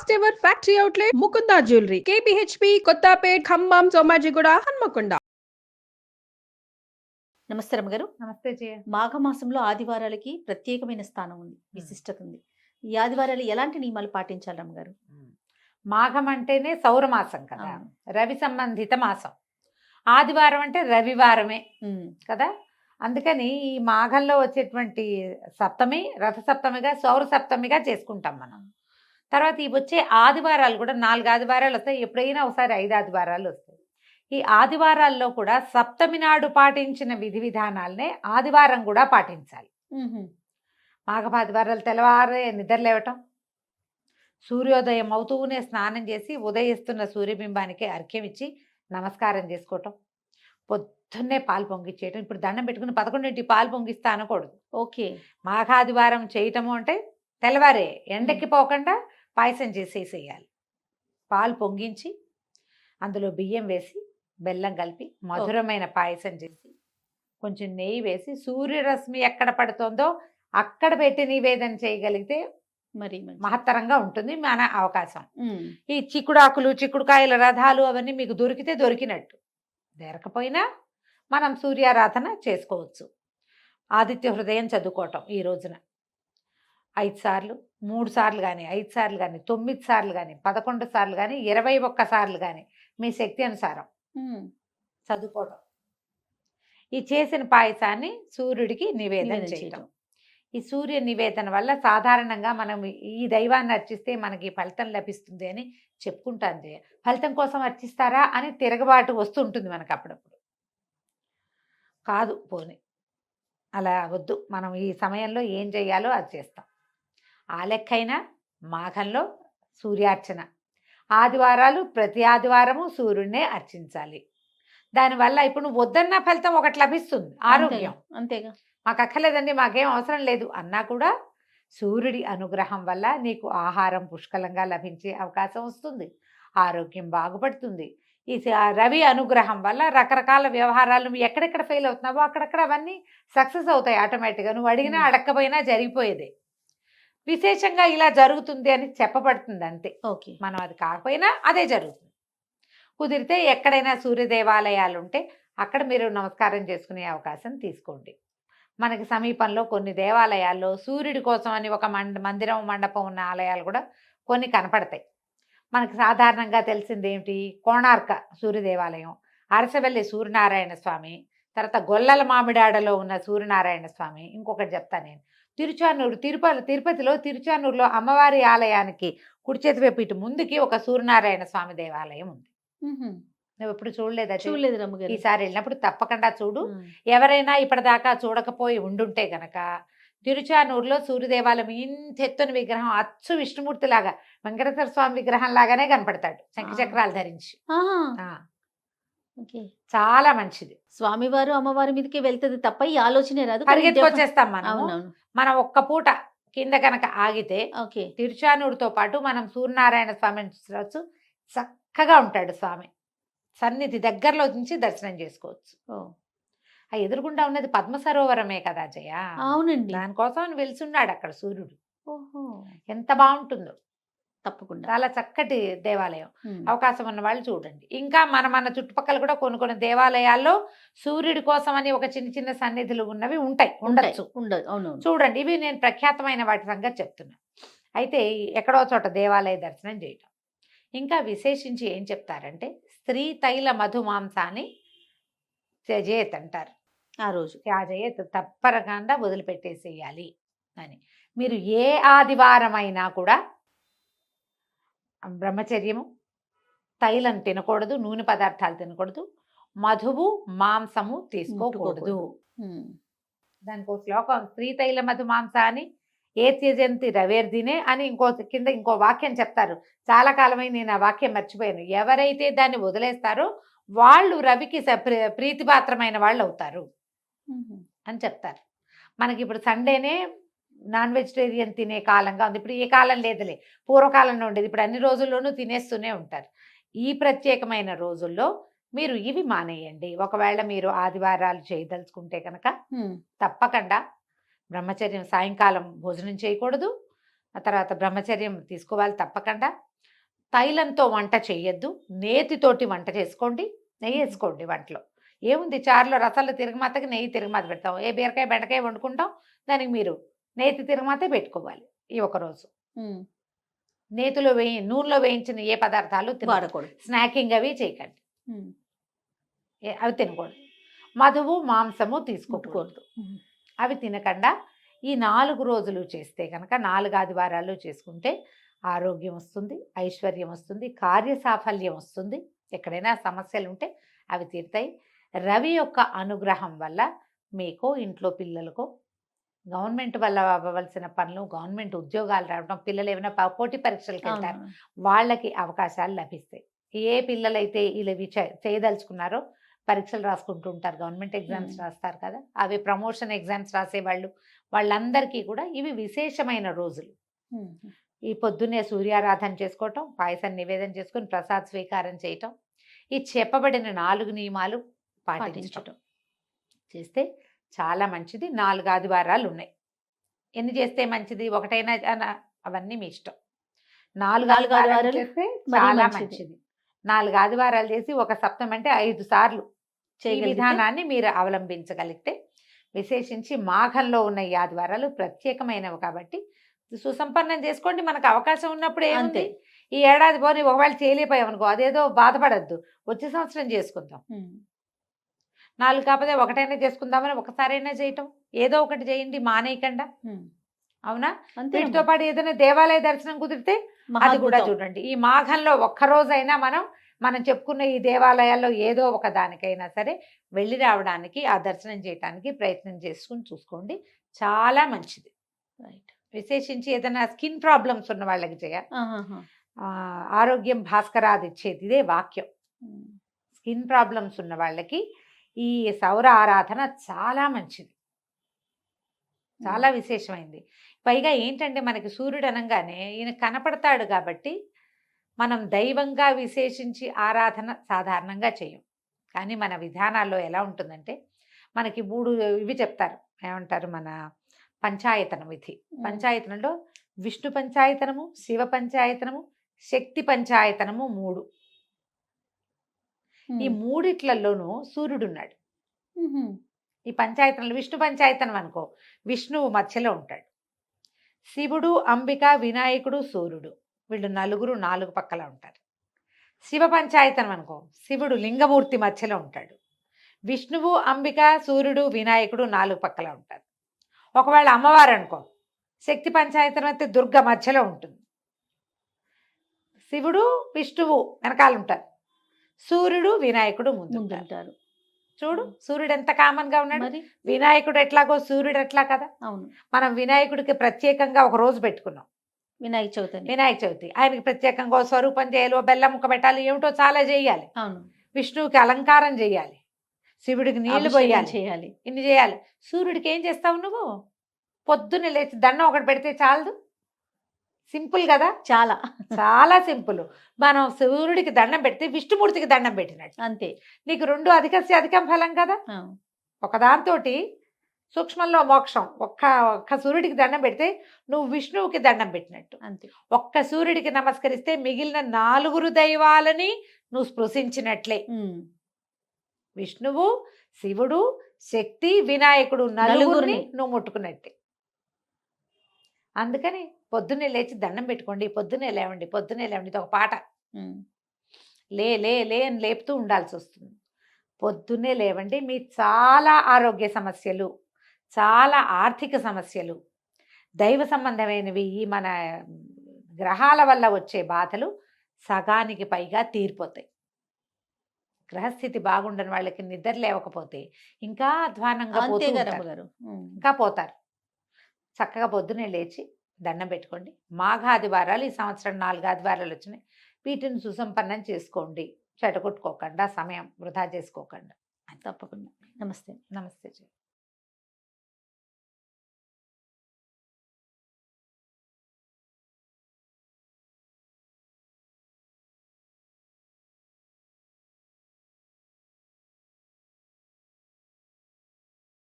First ever factory outlet Mukunda jewellery KPHB Kothapet Khammam Somajiguda Hanmakonda. నమస్తే రమ్మగారు. నమస్తే జయ. మాఘమాసంలో ఆదివారాలకి ప్రత్యేకమైన స్థానం ఉంది, విశిష్టత ఉంది. ఈ ఆదివారాలు ఎలాంటి నియమాలు పాటించాలి రమ్మగారు? మాఘం అంటేనే సౌరమాసం కదా, అవును. రవి సంబంధిత మాసం. ఆదివారం అంటే రవివారమే కదా. అందుకని ఈ మాఘంలో వచ్చేటువంటి సప్తమి రథ సప్తమిగా సౌర సప్తమిగా చేసుకుంటాం మనం. తర్వాత ఈ వచ్చే ఆదివారాలు కూడా 4 ఆదివారాలు వస్తాయి, ఎప్పుడైనా ఒకసారి 5 ఆదివారాలు వస్తాయి. ఈ ఆదివారాల్లో కూడా సప్తమి నాడు పాటించిన విధి విధానాలనే ఆదివారం కూడా పాటించాలి. మాఘపు ఆదివారాలు తెల్లవారే నిద్రలేవటం, సూర్యోదయం అవుతూనే స్నానం చేసి ఉదయిస్తున్న సూర్యబింబానికి అర్ఘ్యం ఇచ్చి నమస్కారం చేసుకోవటం, పొద్దున్నే పాలు పొంగిచ్చేయటం. ఇప్పుడు దండం పెట్టుకుని 11ంటికి పాలు పొంగిస్తా అనకూడదు. ఓకే. మాఘాదివారం చేయటము అంటే తెల్లవారే ఎండకి పోకుండా పాయసం చేసేసేయాలి. పాలు పొంగించి అందులో బియ్యం వేసి బెల్లం కలిపి మధురమైన పాయసం చేసి కొంచెం నెయ్యి వేసి సూర్యరశ్మి ఎక్కడ పడుతుందో అక్కడ పెట్టి నివేదన చేయగలిగితే మరి మహత్తరంగా ఉంటుంది మన అవకాశం. ఈ చిక్కుడాకులు చిక్కుడుకాయల రథాలు అవన్నీ మీకు దొరికితే దొరికినట్టు, దొరకపోయినా మనం సూర్యారాధన చేసుకోవచ్చు. ఆదిత్య హృదయం చదువుకోవటం ఈ రోజున 5 సార్లు, 3 సార్లు కానీ 5 సార్లు కానీ 9 సార్లు కానీ 11 సార్లు కానీ 21 సార్లు కానీ మీ శక్తి అనుసారం చదువుకోవటం. ఈ చేసిన పాయసాన్ని సూర్యుడికి నివేదన చేయటం. ఈ సూర్య నివేదన వల్ల సాధారణంగా మనం ఈ దైవాన్ని అర్చిస్తే మనకి ఫలితం లభిస్తుంది అని చెప్పుకుంటాం. ఫలితం కోసం అర్చిస్తారా అని తిరగబాటు వస్తుంటుంది మనకు అప్పుడప్పుడు. కాదు, పోనీ అలా వద్దు, మనం ఈ సమయంలో ఏం చేయాలో అది చేస్తాం. ఆ లెక్కైనా మాఘంలో సూర్యార్చన, ఆదివారాలు ప్రతి ఆదివారము సూర్యుడినే అర్చించాలి. దానివల్ల ఇప్పుడు నువ్వు వద్దన్న ఫలితం ఒకటి లభిస్తుంది, ఆరోగ్యం. అంతేగా, మాకు అక్కర్లేదండి, మాకేం అవసరం లేదు అన్నా కూడా సూర్యుడి అనుగ్రహం వల్ల నీకు ఆహారం పుష్కలంగా లభించే అవకాశం వస్తుంది, ఆరోగ్యం బాగుపడుతుంది. ఈ రవి అనుగ్రహం వల్ల రకరకాల వ్యవహారాలు నువ్వు ఎక్కడెక్కడ ఫెయిల్ అవుతున్నావో అక్కడక్కడ అవన్నీ సక్సెస్ అవుతాయి ఆటోమేటిక్గా. నువ్వు అడిగినా అడగకపోయినా జరిగిపోయేదే. విశేషంగా ఇలా జరుగుతుంది అని చెప్పబడుతుంది అంతే. ఓకే. మనం అది కాకపోయినా అదే జరుగుతుంది. కుదిరితే ఎక్కడైనా సూర్య దేవాలయాలు ఉంటే అక్కడ మీరు నమస్కారం చేసుకునే అవకాశం తీసుకోండి. మనకి సమీపంలో కొన్ని దేవాలయాల్లో సూర్యుడి కోసం అని ఒక మందిరం మండపం ఉన్న ఆలయాలు కూడా కొన్ని కనపడతాయి. మనకి సాధారణంగా తెలిసింది ఏమిటి, కోణార్క సూర్య దేవాలయం, అరసవెల్లి సూర్యనారాయణ స్వామి, తర్వాత గొల్లల మామిడాడలో ఉన్న సూర్యనారాయణ స్వామి. ఇంకొకటి చెప్తాను నేను, తిరుచానూరు తిరుపతిలో తిరుచానూరులో అమ్మవారి ఆలయానికి కుడి చేతి వైపు ఇటు ముందుకి ఒక సూర్యనారాయణ స్వామి దేవాలయం ఉంది. నువ్వు ఎప్పుడు చూడలేదా? చూడలేదు రమ్మగారు. ఈసారి వెళ్ళినప్పుడు తప్పకుండా చూడు. ఎవరైనా ఇప్పటిదాకా చూడకపోయి ఉండుంటే గనక తిరుచానూరులో సూర్యదేవాలయం ఇంత ఎత్తున విగ్రహం, అచ్చు విష్ణుమూర్తి లాగా వెంకటేశ్వర స్వామి విగ్రహం లాగానే కనపడతాడు, శంఖచక్రాలు ధరించి. చాలా మంచిది. స్వామివారు అమ్మవారి మీదకి వెళ్తుంది తప్ప ఈ ఆలోచనే రాదు. పరిగెత్తుకొచ్చేస్తాం మనం ఒక్క పూట కింద కనుక ఆగితే. ఓకే. తిరుచానూరుతో పాటు మనం సూర్యనారాయణ స్వామిని చూడవచ్చు. చక్కగా ఉంటాడు స్వామి, సన్నిధి దగ్గరలో నుంచి దర్శనం చేసుకోవచ్చు. ఆ ఎదురుగుండా ఉన్నది పద్మ సరోవరమే కదా జయ. అవునండి. దానికోసం వెలిసున్నాడు అక్కడ సూర్యుడు. ఓహో, ఎంత బాగుంటుందో. తప్పకుండా చాలా చక్కటి దేవాలయం. అవకాశం ఉన్న వాళ్ళు చూడండి. ఇంకా మన చుట్టుపక్కల కూడా కొన్ని దేవాలయాల్లో సూర్యుడి కోసం అని ఒక చిన్న చిన్న సన్నిధులు ఉన్నవి ఉండొచ్చు. చూడండి, ఇవి నేను ప్రఖ్యాతమైన వాటి సంగతి చెప్తున్నా. అయితే ఎక్కడో చోట దేవాలయ దర్శనం చేయటం. ఇంకా విశేషించి ఏం చెప్తారంటే, స్త్రీ తైల మధుమాంసాన్ని త్యజేత్ అంటారు. ఆ రోజు త్యాజేత్, తప్పరకుండా వదిలిపెట్టేసేయాలి అని. మీరు ఏ ఆదివారం అయినా కూడా బ్రహ్మచర్యము, తైలం తినకూడదు, నూనె పదార్థాలు తినకూడదు, మధువు మాంసము తీసుకోకూడదు. దానికి శ్లోకం, స్త్రీ తైల మధు మాంసాన్ని ఏ త్యజంతి రవేర్దినే అని కింద ఇంకో వాక్యం చెప్తారు. చాలా కాలమై నేను ఆ వాక్యం మర్చిపోయాను. ఎవరైతే దాన్ని వదిలేస్తారో వాళ్ళు రవికి ప్రీతిపాత్రమైన వాళ్ళు అవుతారు అని చెప్తారు. మనకి ఇప్పుడు సండేనే నాన్ వెజిటేరియన్ తినే కాలంగా ఉంది. ఇప్పుడు ఏ కాలం లేదులే, పూర్వకాలంలో ఉండేది. ఇప్పుడు అన్ని రోజుల్లోనూ తినేస్తూనే ఉంటారు. ఈ ప్రత్యేకమైన రోజుల్లో మీరు ఇవి మానేయండి. ఒకవేళ మీరు ఆదివారాలు చేయదలుచుకుంటే కనుక తప్పకుండా బ్రహ్మచర్యం, సాయంకాలం భోజనం చేయకూడదు, ఆ తర్వాత బ్రహ్మచర్యం తీసుకోవాలి తప్పకుండా. తైలంతో వంట చేయొద్దు, నేతితోటి వంట చేసుకోండి, నెయ్యి వేసుకోండి వంటలో. ఏముంది, చారులో రసాలు తిరగమాతకి నెయ్యి తిరగమాత పెడతాం, ఏ బీరకాయ బెండకాయ వండుకుంటాం, దానికి మీరు నేతి తిరగమాతే పెట్టుకోవాలి. ఈ ఒకరోజు నేతిలో నూనెలో వేయించిన ఏ పదార్థాలు వాడకూడదు. స్నాకింగ్ అవి చేయకండి, అవి తినకూడదు. మధువు మాంసము తీసుకోకూడదు, అవి తినకుండా ఈ 4 రోజులు చేస్తే కనుక 4 ఆదివారాలు చేసుకుంటే ఆరోగ్యం వస్తుంది, ఐశ్వర్యం వస్తుంది, కార్యసాఫల్యం వస్తుంది. ఎక్కడైనా సమస్యలు ఉంటే అవి తీరుతాయి. రవి యొక్క అనుగ్రహం వల్ల మీకు ఇంట్లో పిల్లలకు గవర్నమెంట్ వల్ల అవ్వవలసిన పనులు, గవర్నమెంట్ ఉద్యోగాలు రావడం, పిల్లలు ఏమైనా పోటీ పరీక్షలకు వెళ్తారు, వాళ్ళకి అవకాశాలు లభిస్తాయి. ఏ పిల్లలైతే ఇలా చేయదలుచుకున్నారో పరీక్షలు రాసుకుంటూ ఉంటారు, గవర్నమెంట్ ఎగ్జామ్స్ రాస్తారు కదా, అవి ప్రమోషన్ ఎగ్జామ్స్ రాసేవాళ్ళు, వాళ్ళందరికీ కూడా ఇవి విశేషమైన రోజులు. ఈ పొద్దున్నే సూర్యారాధన చేసుకోవటం, పాయసం నివేదన చేసుకొని ప్రసాద్ స్వీకారం చేయటం, ఈ చెప్పబడిన 4 నియమాలు పాటించటం చేస్తే చాలా మంచిది. 4 ఆదివారాలు ఉన్నాయి. ఎన్ని చేస్తే మంచిది, ఒకటైనా అవన్నీ మీ ఇష్టం. 4 ఆదివారాలు చేస్తే చాలా మంచిది. 4 ఆదివారాలు చేసి ఒక సప్తమి అంటే 5 సార్లు ఈ విధానాన్ని మీరు అవలంబించగలిగితే, విశేషించి మాఘంలో ఉన్న ఈ ఆదివారాలు ప్రత్యేకమైనవి కాబట్టి సుసంపన్నం చేసుకోండి. మనకు అవకాశం ఉన్నప్పుడు ఏముంది, ఈ ఏడాది పోనీ ఒకవేళ చేయలేకపోయామనుకో, అదేదో బాధపడద్దు, వచ్చే సంవత్సరం చేసుకుందాం. 4 కాకపోతే ఒకటైనా చేసుకుందామని ఒకసారైనా చేయటం, ఏదో ఒకటి చేయండి, మానేయకుండా. అవునా? వీటితో పాటు ఏదైనా దేవాలయ దర్శనం కుదిరితే అది కూడా చూడండి. ఈ మాఘంలో ఒక్కరోజైనా మనం చెప్పుకున్న ఈ దేవాలయాల్లో ఏదో ఒక దానికైనా సరే వెళ్ళి రావడానికి, ఆ దర్శనం చేయడానికి ప్రయత్నం చేసుకుని చూసుకోండి, చాలా మంచిది. రైట్. విశేషించి ఏదైనా స్కిన్ ప్రాబ్లమ్స్ ఉన్న వాళ్ళకి ఆరోగ్యం భాస్కరాది ఇచ్చేది ఇదే వాక్యం. స్కిన్ ప్రాబ్లమ్స్ ఉన్న వాళ్ళకి ఈ సౌర ఆరాధన చాలా మంచిది, చాలా విశేషమైంది. పైగా ఏంటంటే మనకి సూర్యుడు అనగానే ఈయన కనపడతాడు కాబట్టి మనం దైవంగా విశేషించి ఆరాధన సాధారణంగా చేయం. కానీ మన విధానాల్లో ఎలా ఉంటుందంటే, మనకి 3 ఇవి చెప్తారు, ఏమంటారు, మన పంచాయతనం విధి. పంచాయతనంలో విష్ణు పంచాయతనము, శివ పంచాయతనము, శక్తి పంచాయతనము 3. ఈ 3ట్లలోనూ సూర్యుడు ఉన్నాడు. ఈ పంచాయతనంలో విష్ణు పంచాయతనం అనుకో, విష్ణువు మధ్యలో ఉంటాడు. శివుడు, అంబిక, వినాయకుడు, సూర్యుడు, వీళ్ళు 4 పక్కల ఉంటారు. శివ పంచాయతనం అనుకో, శివుడు లింగమూర్తి మధ్యలో ఉంటాడు. విష్ణువు, అంబిక, సూర్యుడు, వినాయకుడు 4 పక్కల ఉంటారు. ఒకవేళ అమ్మవారు అనుకో, శక్తి పంచాయతనం అయితే దుర్గ మధ్యలో ఉంటుంది. శివుడు, విష్ణువు వెనకాల ఉంటారు, సూర్యుడు, వినాయకుడు ముందు ఉంటారు. చూడు, సూర్యుడు ఎంత కామన్ గా ఉన్నాడు, వినాయకుడు ఎట్లాగో సూర్యుడు ఎట్లా కదా. అవును. మనం వినాయకుడికి ప్రత్యేకంగా ఒక రోజు పెట్టుకున్నాం, వినాయక చవితి. ఆయనకి ప్రత్యేకంగా స్వరూపం చేయాలి, బెల్లం ముక్క పెట్టాలి, ఏమిటో చాలా చేయాలి. అవును. విష్ణువుకి అలంకారం చేయాలి, శివుడికి నీళ్లు పోయాలి, ఇన్ని చేయాలి. సూర్యుడికి ఏం చేస్తావు నువ్వు? పొద్దున్నే లేచి దండం ఒకటి పెడితే చాలదు. సింపుల్ కదా, చాలా చాలా సింపుల్. మనం సూర్యుడికి దండం పెడితే విష్ణుమూర్తికి దండం పెట్టినట్టు అంతే. నీకు 2 అధికం ఫలం కదా. ఒకదాంతో సూక్ష్మంలో మోక్షం. ఒక్క సూర్యుడికి దండం పెడితే నువ్వు విష్ణువుకి దండం పెట్టినట్టు అంతే. ఒక్క సూర్యుడికి నమస్కరిస్తే మిగిలిన 4 దైవాలని నువ్వు స్పృశించినట్లే. విష్ణువు, శివుడు, శక్తి, వినాయకుడు 4 నువ్వు ముట్టుకున్నట్టే. అందుకని పొద్దున్నే లేచి దండం పెట్టుకోండి, పొద్దున్నే లేవండి, ఇది ఒక పాట. లే లే లే అని లేపుతూ ఉండాల్సి వస్తుంది. పొద్దున్నే లేవండి. మీ చాలా ఆరోగ్య సమస్యలు, చాలా ఆర్థిక సమస్యలు, దైవ సంబంధమైనవి, ఈ మన గ్రహాల వల్ల వచ్చే బాధలు సగానికి పైగా తీరిపోతాయి. గ్రహస్థితి బాగుండని వాళ్ళకి నిద్ర లేవకపోతే ఇంకా అధ్వానంగా ఇంకా పోతారు. చక్కగా పొద్దునే లేచి దండం పెట్టుకోండి. మాఘాదివారాలు ఈ సంవత్సరం 4 ఆదివారాలు వచ్చినాయి, వీటిని సుసంపన్నం చేసుకోండి, చెడగొట్టుకోకుండా, సమయం వృధా చేసుకోకుండా. తప్పకుండా. నమస్తే.